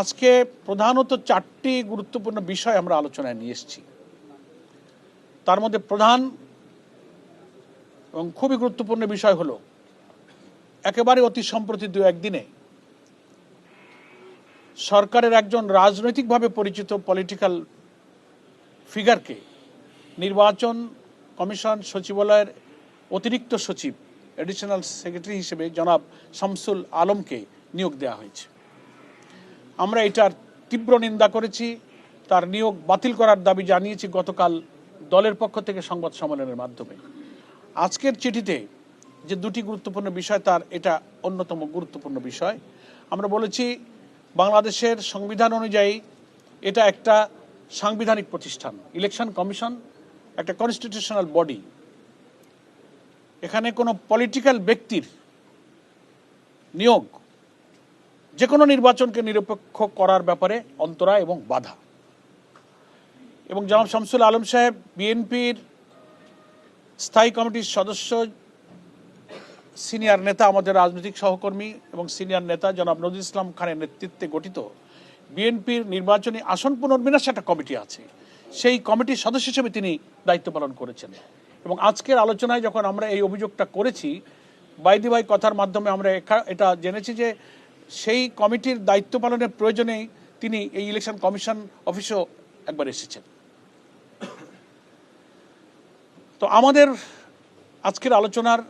আজকে প্রধানত চারটি গুরুত্বপূর্ণ বিষয় আমরা আলোচনায় নিয়ে এসেছি। তার মধ্যে প্রধান এবং খুবই গুরুত্বপূর্ণ বিষয় হলো একেবারে অতি সম্প্রতি দু একদিনে সরকারের একজন রাজনৈতিকভাবে পরিচিত পলিটিক্যাল ফিগারকে নির্বাচন কমিশন সচিবালয়ের অতিরিক্ত সচিব এডিশনাল সেক্রেটারি হিসেবে জনাব শামসুল আলমকে নিয়োগ দেওয়া হয়েছে। আমরা এটার তীব্র নিন্দা করেছি, তার নিয়োগ বাতিল করার দাবি জানিয়েছি গতকাল দলের পক্ষ থেকে সংবাদ সম্মেলনের মাধ্যমে। আজকের চিঠিতে যে দুটি গুরুত্বপূর্ণ বিষয় তার এটা অন্যতম গুরুত্বপূর্ণ বিষয়। আমরা বলেছি বাংলাদেশের সংবিধান অনুযায়ী এটা একটা সাংবিধানিক প্রতিষ্ঠান, ইলেকশন কমিশন একটা কনস্টিটিউশনাল বডি। এখানে কোনো পলিটিক্যাল ব্যক্তির নিয়োগ যে কোনো নির্বাচনকে নিরপেক্ষ করার ব্যাপারে অন্তরায় এবং বাধা। এবং জনাব শামসুল আলম সাহেব বিএনপির স্থায়ী কমিটির সদস্য, সিনিয়র নেতা, আমাদের রাজনৈতিক সহকর্মী এবং সিনিয়র নেতা জনাব নজরুল ইসলাম খানের নেতৃত্বে গঠিত বিএনপির নির্বাচনী আসন পুনর্বিন্যাস একটা কমিটি আছে, সেই কমিটির সদস্য হিসেবে তিনি দায়িত্ব পালন করেছেন। এবং আজকের আলোচনায় যখন আমরা এই অভিযোগটা করেছি, বাইদি ভাই কথার মাধ্যমে আমরা এটা জেনেছি যে সেই কমিটির দায়িত্ব পালনের প্রয়োজনেই তিনি এই ইলেকশন কমিশন অফিসেও একবার এসেছেন। তো আমাদের আজকের আলোচনার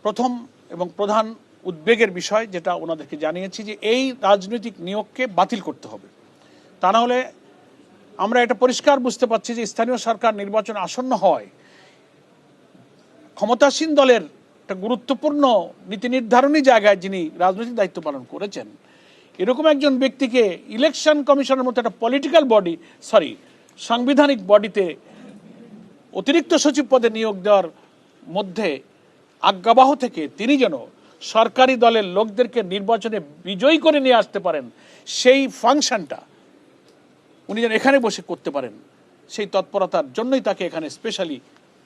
প্রথম এবং প্রধান উদ্বেগের বিষয় যেটা ওনাদেরকে জানিয়েছি যে এই রাজনৈতিক নিয়োগকে বাতিল করতে হবে। তা না হলে আমরা এটা পরিষ্কার বুঝতে পারছি যে স্থানীয় সরকার নির্বাচন আসন্ন হয়, ক্ষমতাসীন দলের একটা গুরুত্বপূর্ণ নীতি নির্ধারণী জায়গায় যিনি রাজনৈতিক দায়িত্ব পালন করেছেন, এরকম একজন ব্যক্তিকে ইলেকশন কমিশনের মতো একটা পলিটিক্যাল বডি, সাংবিধানিক বডিতে অতিরিক্ত সচিব পদে নিয়োগ দেওয়ার মধ্যে আজ্ঞাবহ থেকে তিনি যেন সরকারি দলের লোকদেরকে নির্বাচনে বিজয়ী করে নিয়ে আসতে পারেন, সেই ফাংশনটা উনি যেন এখানে বসে করতে পারেন, সেই তৎপরতার জন্যই তাকে এখানে স্পেশালি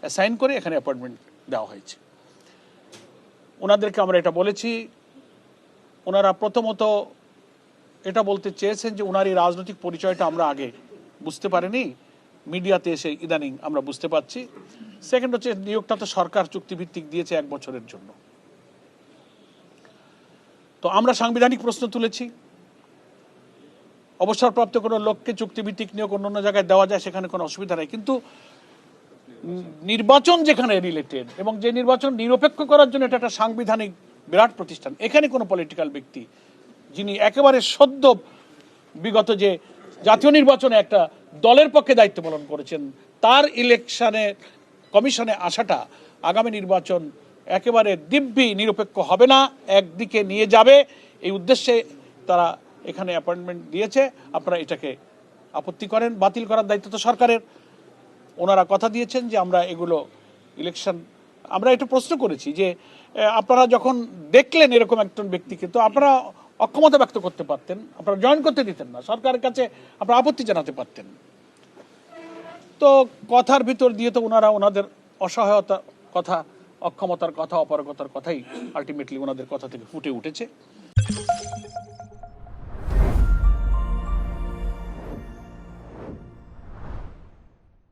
অ্যাসাইন করে এখানে অ্যাপয়েন্টমেন্ট দেওয়া হয়েছে। ওনাদেরকে আমরা এটা বলেছি। ওনারা প্রথমত এটা বলতে চেয়েছেন যে ওনার এই রাজনৈতিক পরিচয়টা আমরা আগে বুঝতে পারিনি, মিডিয়াতে এসে ইদানিং আমরা বুঝতে পারছি। সেকেন্ড হচ্ছে নিয়োগটা তো সরকার চুক্তিভিত্তিক দিয়েছে 1 বছরের জন্য। তো আমরা সাংবিধানিক প্রশ্ন তুলেছি, অবসরপ্রাপ্ত কোনো লোককে চুক্তিভিত্তিক নিয়োগ অন্য জায়গায় দেওয়া যায়, সেখানে কোনো অসুবিধা নেই। কিন্তু নির্বাচন যেখানে রিলেটেড এবং যে নির্বাচন নিরপেক্ষ করার জন্য এটা একটা সাংবিধানিক বিরাট প্রতিষ্ঠান, এখানে কোনো পলিটিক্যাল ব্যক্তি যিনি একেবারে সদ্য বিগত যে জাতীয় নির্বাচনে একটা দলের পক্ষে দায়িত্ব পালন করেছেন, তার ইলেকশনে কমিশনে আসাটা আগামী নির্বাচন একেবারে দিব্যি নিরপেক্ষ হবে না, একদিকে নিয়ে যাবে, এই উদ্দেশ্যে তারা এখানে অ্যাপয়েন্টমেন্ট দিয়েছে। আপনারা এটাকে আপত্তি করেন, বাতিল করার দায়িত্ব তো সরকারের। ওনারা কথা দিয়েছেন যে আমরা এগুলো ইলেকশন, আমরা একটু প্রশ্ন করেছি যে আপনারা যখন দেখলেন এরকম একজন ব্যক্তিকে, তো আপনারা অক্ষমতা ব্যক্ত করতে পারতেন, আপনারা জয়েন করতে দিতেন না, সরকারের কাছে আপনারা আপত্তি জানাতে পারতেন। তো কথার ভিতর দিয়ে তো ওনারা ওনাদের অসহায়তার কথা, অক্ষমতার কথা, অপারগতার কথাই আলটিমেটলি ওনাদের কথা থেকে ফুটে উঠেছে।